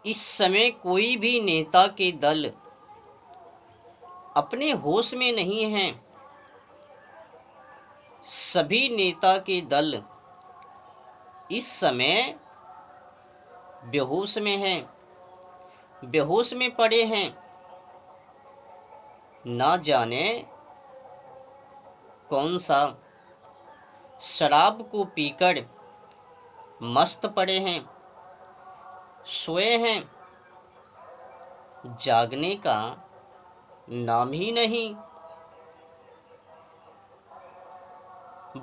इस समय कोई भी नेता के दल अपने होश में नहीं हैं। सभी नेता के दल इस समय बेहोश में हैं, बेहोश में पड़े हैं। ना जाने कौन सा शराब को पीकर मस्त पड़े हैं, सोए हैं। जागने का नाम ही नहीं।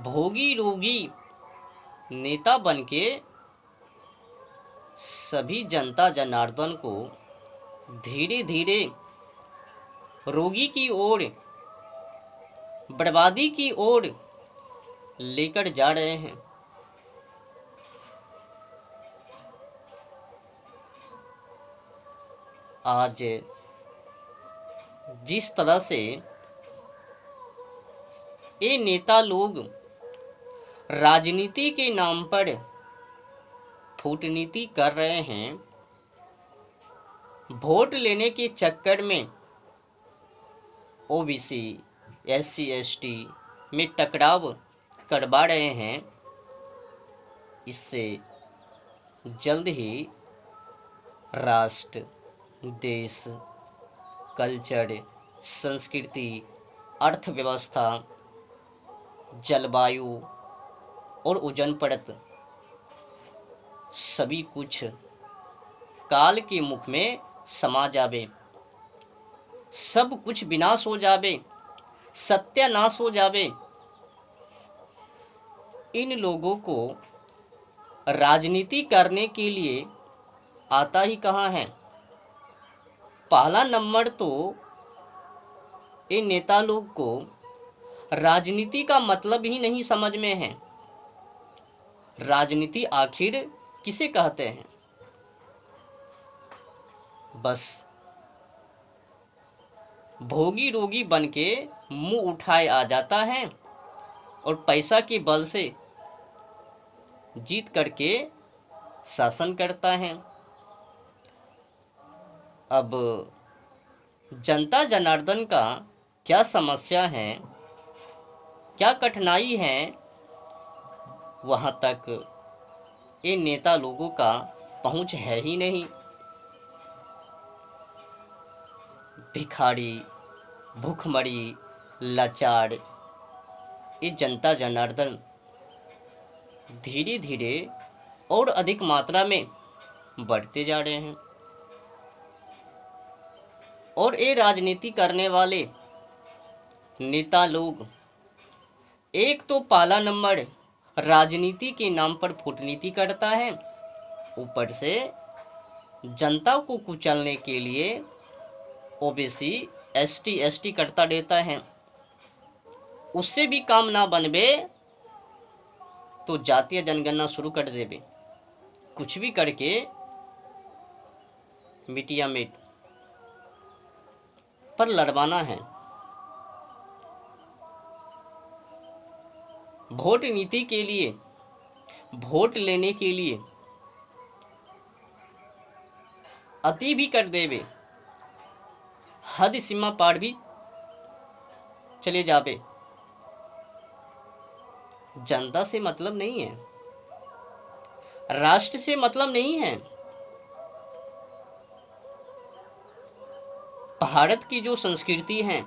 भोगी रोगी नेता बनके सभी जनता जनार्दन को धीरे धीरे रोगी की ओर, बर्बादी की ओर लेकर जा रहे हैं। आज जिस तरह से ये नेता लोग राजनीति के नाम पर कूटनीति कर रहे हैं, वोट लेने के चक्कर में ओबीसी एससी एसटी में टकराव करवा रहे हैं, इससे जल्द ही राष्ट्र, देश, कल्चर, संस्कृति, अर्थव्यवस्था, जलवायु और ओजोन परत सभी कुछ काल के मुख में समा जावे। सब कुछ विनाश हो जावे, सत्यानाश हो जावे। इन लोगों को राजनीति करने के लिए आता ही कहाँ है। पहला नंबर तो इन नेता लोग को राजनीति का मतलब ही नहीं समझ में है। राजनीति आखिर किसे कहते हैं? बस भोगी रोगी बनके मुंह उठाए आ जाता है और पैसा के बल से जीत करके शासन करता है। अब जनता जनार्दन का क्या समस्या है, क्या कठिनाई है, वहां तक ये नेता लोगों का पहुंच है ही नहीं। भिखारी, भूखमरी, लाचार ये जनता जनार्दन धीरे धीरे और अधिक मात्रा में बढ़ते जा रहे हैं। और ये राजनीति करने वाले नेता लोग एक तो पहला नंबर राजनीति के नाम पर कूटनीति करता है, ऊपर से जनता को कुचलने के लिए ओबीसी एसटी एसटी करता देता है। उससे भी काम ना बनबे तो जातीय जनगणना शुरू कर देवे। कुछ भी करके मिटिया मेट पर लड़वाना है। वोट नीति के लिए, वोट लेने के लिए अति भी कर देवे, हद सीमा पार भी चले जावे। जनता से मतलब नहीं है, राष्ट्र से मतलब नहीं है। भारत की जो संस्कृति है,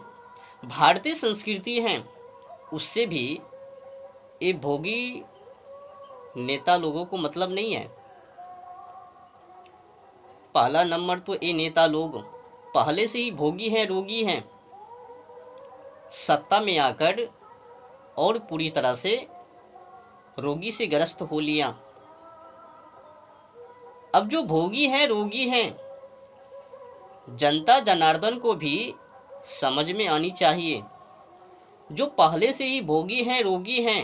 भारतीय संस्कृति है, उससे भी ये भोगी नेता लोगों को मतलब नहीं है। पहला नंबर तो ये नेता लोग पहले से ही भोगी हैं, रोगी हैं। सत्ता में आकर और पूरी तरह से रोगी से ग्रस्त हो लिया। अब जो भोगी हैं, रोगी हैं, जनता जनार्दन को भी समझ में आनी चाहिए। जो पहले से ही भोगी हैं, रोगी हैं,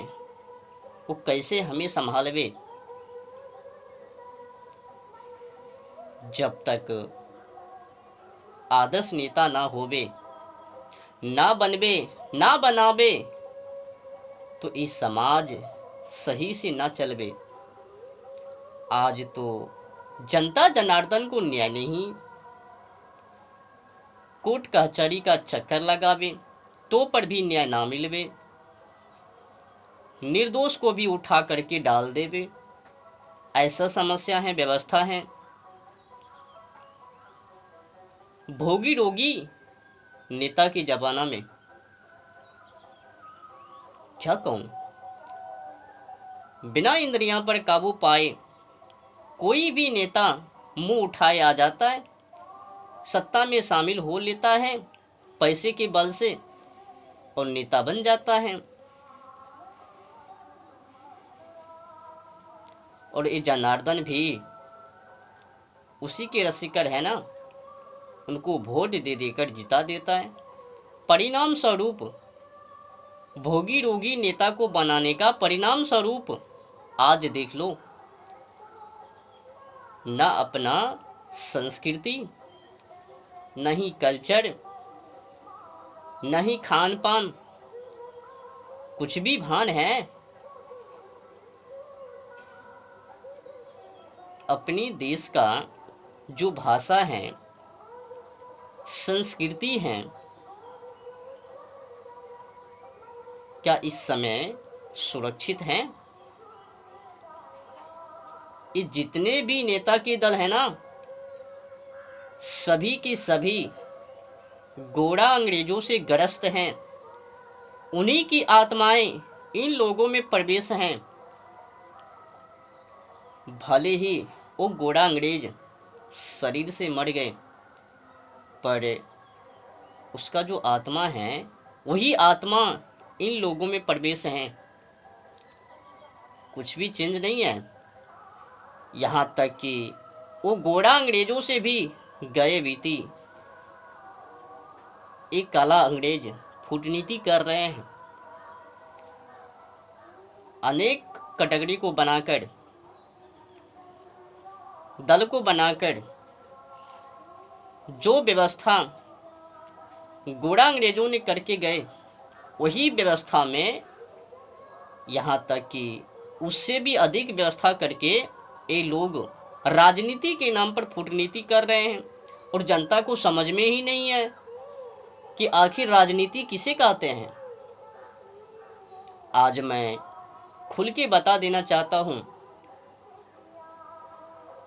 वो कैसे हमें संभालवे। जब तक आदर्श नेता ना होवे, ना बनवे, ना बनावे, तो इस समाज सही से ना चलवे। आज तो जनता जनार्दन को न्याय नहीं, कोर्ट कचहरी का चक्कर लगावे तो पर भी न्याय ना मिलवे, निर्दोष को भी उठा करके डाल देवे। ऐसा समस्या है, व्यवस्था है। भोगी रोगी नेता के जमाना में क्या कहूं, बिना इंद्रियां पर काबू पाए कोई भी नेता मुंह उठाए आ जाता है, सत्ता में शामिल हो लेता है पैसे के बल से और नेता बन जाता है। और ये जनार्दन भी उसी के रसिकड़ है ना, उनको वोट दे देकर जिता देता है। परिणाम स्वरूप भोगी रोगी नेता को बनाने का परिणाम स्वरूप आज देख लो, न अपना संस्कृति, न ही कल्चर, न ही खान पान, कुछ भी भान है। अपनी देश का जो भाषा है, संस्कृति है, क्या इस समय सुरक्षित हैं? ये जितने भी नेता के दल है ना, सभी के सभी गोरा अंग्रेजों से ग्रस्त हैं। उन्हीं की आत्माएं इन लोगों में प्रवेश हैं। भले ही वो गोरा अंग्रेज शरीर से मर गए, पर उसका जो आत्मा है वही आत्मा इन लोगों में प्रवेश है। कुछ भी चेंज नहीं है। यहाँ तक कि वो गोरा अंग्रेजों से भी गए बीती एक काला अंग्रेज कूटनीति कर रहे हैं। अनेक कैटेगरी को बनाकर, दल को बनाकर जो व्यवस्था गोरा अंग्रेजों ने करके गए, वही व्यवस्था में यहाँ तक कि उससे भी अधिक व्यवस्था करके ये लोग राजनीति के नाम पर कूटनीति कर रहे हैं। और जनता को समझ में ही नहीं है कि आखिर राजनीति किसे कहते हैं। आज मैं खुल के बता देना चाहता हूं,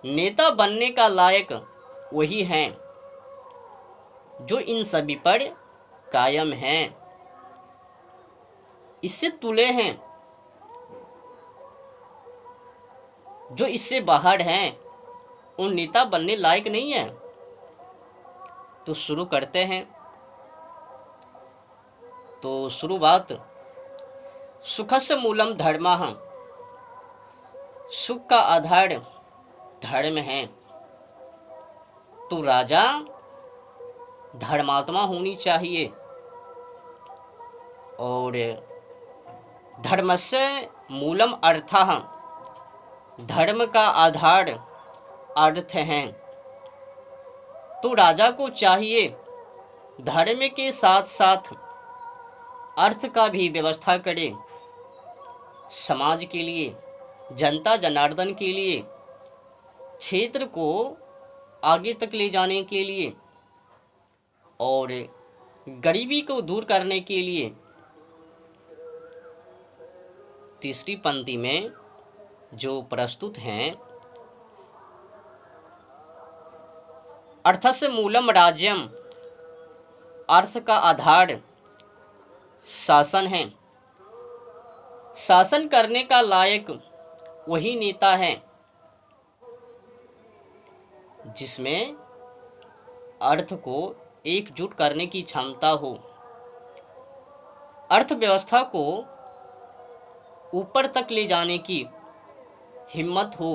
नेता बनने का लायक वही हैं जो इन सभी पर कायम हैं, इससे तुले हैं। जो इससे बाहर हैं उन नेता बनने लायक नहीं है। तो शुरू करते हैं। तो शुरुआत, सुखस्य मूलम धर्मः, सुख का आधार धर्म है। तो राजा धर्मात्मा होनी चाहिए और धर्मस्य मूलम अर्थः, धर्म का आधार अर्थ है। तो राजा को चाहिए धर्म के साथ साथ अर्थ का भी व्यवस्था करे, समाज के लिए, जनता जनार्दन के लिए, क्षेत्र को आगे तक ले जाने के लिए और गरीबी को दूर करने के लिए। तीसरी पंक्ति में जो प्रस्तुत हैं, अर्थस्य मूलम राज्यम, अर्थ का आधार शासन है। शासन करने का लायक वही नेता है जिसमें अर्थ को एकजुट करने की क्षमता हो, अर्थव्यवस्था को ऊपर तक ले जाने की हिम्मत हो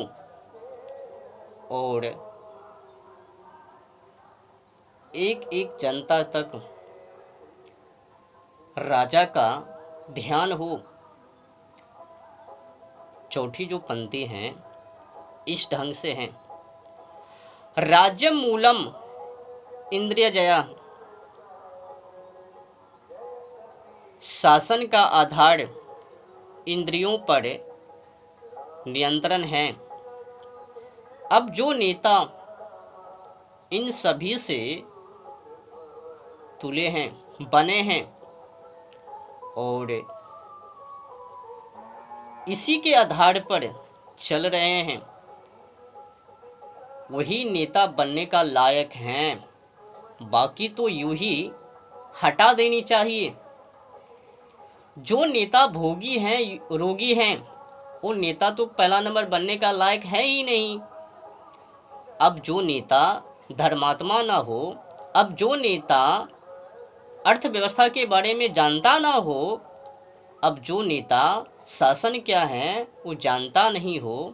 और एक एक जनता तक राजा का ध्यान हो। चौथी जो पंक्ति है इस ढंग से है, राज्य मूलम इंद्रिय जया, शासन का आधार इंद्रियों पर नियंत्रण है। अब जो नेता इन सभी से तुले हैं, बने हैं और इसी के आधार पर चल रहे हैं, वही नेता बनने का लायक हैं। बाकी तो यूं ही हटा देनी चाहिए। जो नेता भोगी हैं, रोगी हैं, वो नेता तो पहला नंबर बनने का लायक है ही नहीं। अब जो नेता धर्मात्मा ना हो, अब जो नेता अर्थव्यवस्था के बारे में जानता ना हो, अब जो नेता शासन क्या है वो जानता नहीं हो,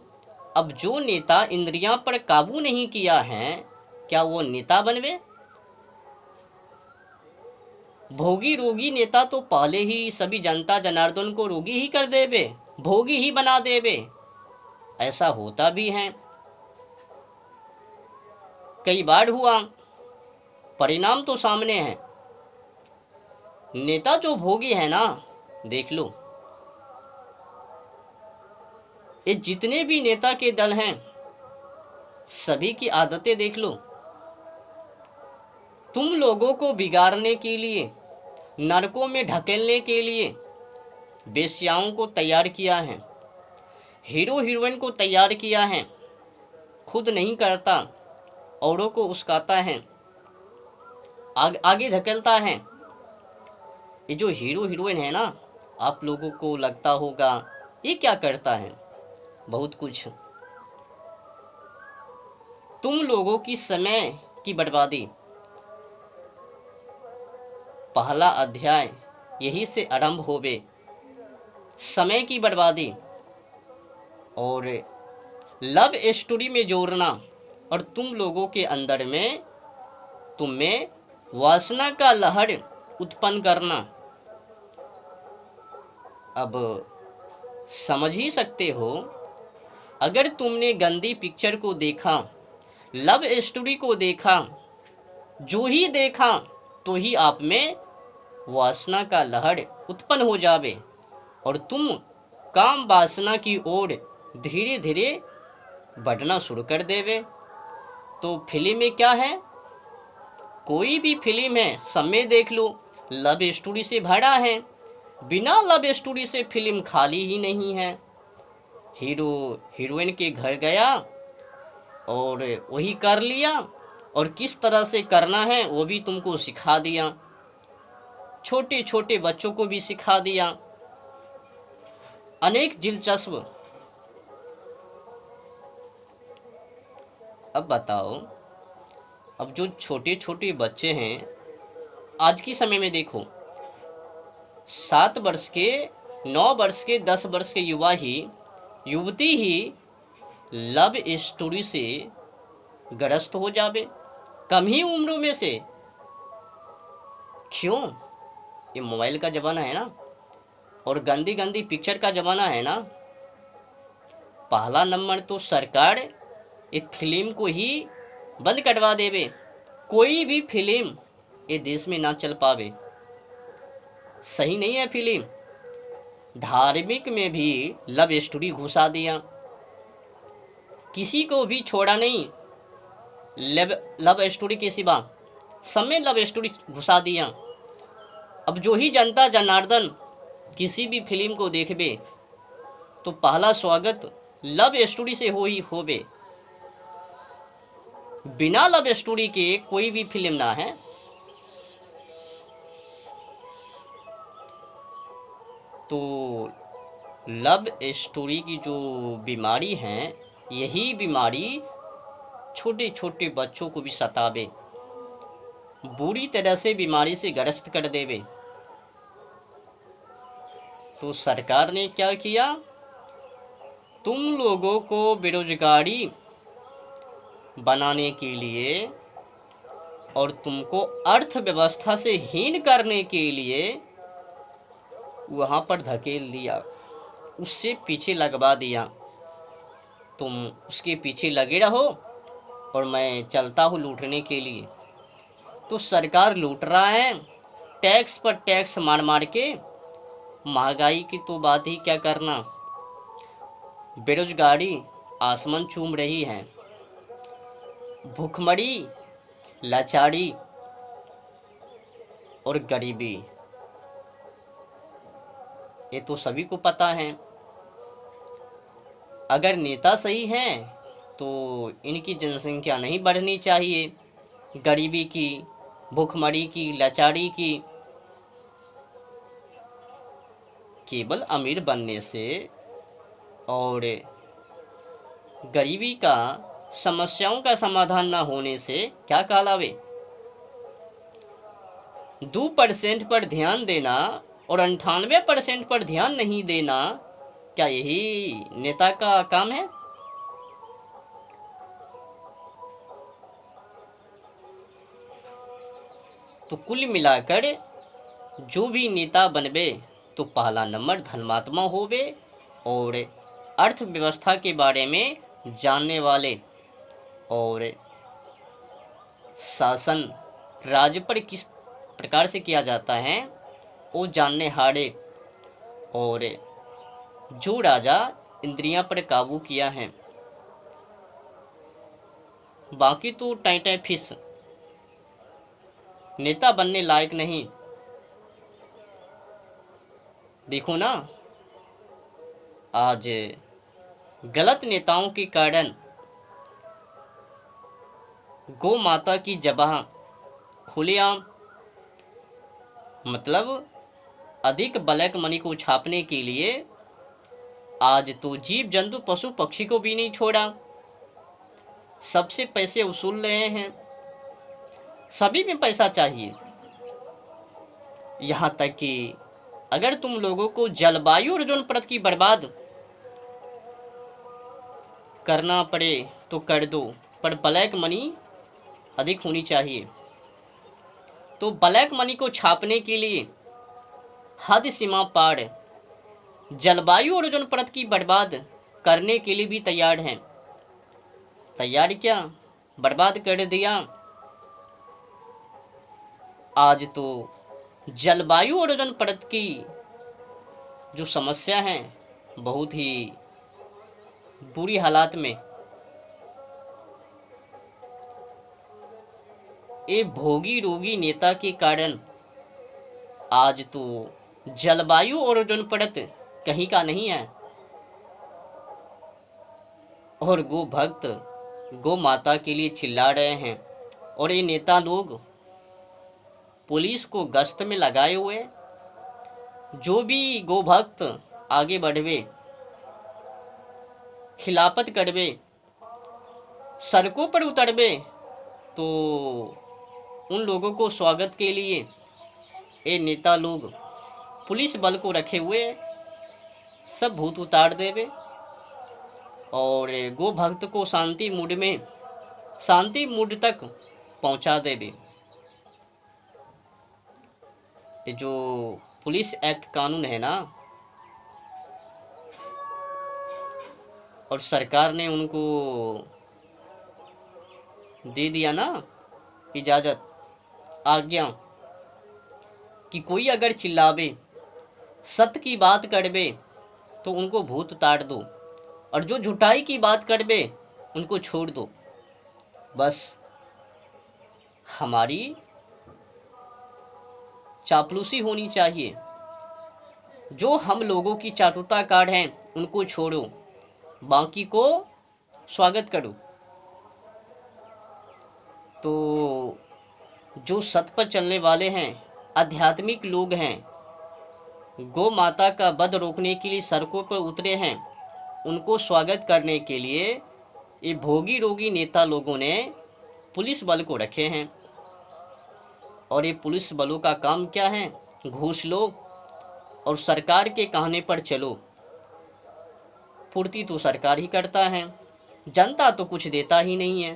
अब जो नेता इंद्रियां पर काबू नहीं किया है, क्या वो नेता बनवे? भोगी रोगी नेता तो पहले ही सभी जनता जनार्दन को रोगी ही कर देवे, भोगी ही बना देवे। ऐसा होता भी है, कई बार हुआ, परिणाम तो सामने है। नेता जो भोगी है ना, देख लो, ये जितने भी नेता के दल हैं सभी की आदतें देख लो। तुम लोगों को बिगाड़ने के लिए, नरकों में ढकेलने के लिए वेश्याओं को तैयार किया है, हीरो हीरोइन को तैयार किया है, खुद नहीं करता, औरों को उस्काता है, आगे धकेलता है। ये जो हीरो हीरोइन है ना, आप लोगों को लगता होगा ये क्या करता है, बहुत कुछ। तुम लोगों की समय की बर्बादी, पहला अध्याय यही से आरंभ होवे, समय की बर्बादी और लव स्टोरी में जोड़ना, और तुम लोगों के अंदर में, तुम में वासना का लहर उत्पन्न करना। अब समझ ही सकते हो, अगर तुमने गंदी पिक्चर को देखा, लव स्टोरी को देखा, जो ही देखा तो ही आप में वासना का लहर उत्पन्न हो जावे और तुम काम वासना की ओर धीरे धीरे बढ़ना शुरू कर देवे। तो फिल्म में क्या है, कोई भी फिल्म है, समय देख लो, लव स्टोरी से भरा है। बिना लव स्टोरी से फिल्म खाली ही नहीं है। हीरो हीरोइन के घर गया और वही कर लिया, और किस तरह से करना है वो भी तुमको सिखा दिया, छोटे छोटे बच्चों को भी सिखा दिया। अनेक दिलचस्प। अब बताओ, अब जो छोटे छोटे बच्चे हैं, आज की समय में देखो, 7 वर्ष के, 9 वर्ष के, 10 वर्ष के युवा ही, युवती ही लव स्टोरी से ग्रस्त हो जावे, कम ही उम्र में से। क्यों? ये मोबाइल का जमाना है ना, और गंदी गंदी पिक्चर का जमाना है ना। पहला नंबर तो सरकार एक फिल्म को ही बंद करवा देवे, कोई भी फिल्म ये देश में ना चल पावे, सही नहीं है फिल्म। धार्मिक में भी लव स्टोरी घुसा दिया, किसी को भी छोड़ा नहीं, लव स्टोरी के सिवा सब में लव स्टोरी घुसा दिया। अब जो ही जनता जनार्दन किसी भी फिल्म को देखबे तो पहला स्वागत लव स्टोरी से हो ही होबे, बिना लव स्टोरी के कोई भी फिल्म ना है। तो लव स्टोरी की जो बीमारी है, यही बीमारी छोटे छोटे बच्चों को भी सतावे, बुरी तरह से बीमारी से ग्रस्त कर देवे। तो सरकार ने क्या किया, तुम लोगों को बेरोजगारी बनाने के लिए और तुमको अर्थव्यवस्था से हीन करने के लिए वहां पर धकेल दिया, उससे पीछे लगवा दिया। तुम उसके पीछे लगे रहो और मैं चलता हूँ लूटने के लिए। तो सरकार लूट रहा है, टैक्स पर टैक्स मार मार के, महंगाई की तो बात ही क्या करना, बेरोजगारी आसमान चूम रही है। भूखमरी, लाचारी और गरीबी, ये तो सभी को पता है। अगर नेता सही हैं तो इनकी जनसंख्या नहीं बढ़नी चाहिए, गरीबी की, भूखमरी की, लाचारी की। केवल अमीर बनने से और गरीबी का समस्याओं का समाधान न होने से क्या कहलावे। 2% पर ध्यान देना और 98% पर ध्यान नहीं देना, क्या यही नेता का काम है? तो कुल मिलाकर जो भी नेता बनबे तो पहला नंबर धर्मात्मा होवे और अर्थव्यवस्था के बारे में जानने वाले और शासन राज्य पर किस प्रकार से किया जाता है वो जानने हारे, और जो राजा इंद्रियां पर काबू किया है। बाकी तो टाइट फिश, नेता बनने लायक नहीं। देखो ना, आज गलत नेताओं के कारण गौ माता की जबाह खुलेआम, मतलब अधिक ब्लैक मनी को छापने के लिए आज तो जीव जंतु पशु पक्षी को भी नहीं छोड़ा, सबसे पैसे वसूल रहे हैं। सभी में पैसा चाहिए। यहाँ तक कि अगर तुम लोगों को जलवायु और ओजोन परत की बर्बाद करना पड़े तो कर दो, पर ब्लैक मनी अधिक होनी चाहिए। तो ब्लैक मनी को छापने के लिए हद सीमा पार जलवायु और ओजोन परत की बर्बाद करने के लिए भी तैयार हैं। तैयार क्या, बर्बाद कर दिया। आज तो जलवायु और ओजोन परत की जो समस्या है बहुत ही बुरी हालात में, ये भोगी रोगी नेता के कारण आज तो जलवायु और ओजोन परत कहीं का नहीं है। और गो भक्त गो माता के लिए चिल्ला रहे हैं, और ये नेता लोग पुलिस को गश्त में लगाए हुए, जो भी गो भक्त आगे बढ़वे, खिलाफत करवे, सड़कों पर उतरवे, तो उन लोगों को स्वागत के लिए ये नेता लोग पुलिस बल को रखे हुए सब भूत उतार देवे और गो भक्त को शांति मूड तक पहुंचा देवे। जो पुलिस एक्ट कानून है ना, और सरकार ने उनको दे दिया ना इजाजत, आज्ञा, कि कोई अगर चिल्लावे, सत्य की बात करवे तो उनको भूत उतार दो, और जो झूठाई की बात करवे उनको छोड़ दो। बस हमारी चापलूसी होनी चाहिए। जो हम लोगों की चाटुताकार हैं उनको छोड़ो, बाकी को स्वागत करो। तो जो सत्य पर चलने वाले हैं, आध्यात्मिक लोग हैं, गौ माता का वध रोकने के लिए सड़कों पर उतरे हैं, उनको स्वागत करने के लिए ये भोगी रोगी नेता लोगों ने पुलिस बल को रखे हैं। और ये पुलिस बलों का काम क्या है, घूस लो और सरकार के कहने पर चलो। पूर्ति तो सरकार ही करता है, जनता तो कुछ देता ही नहीं है।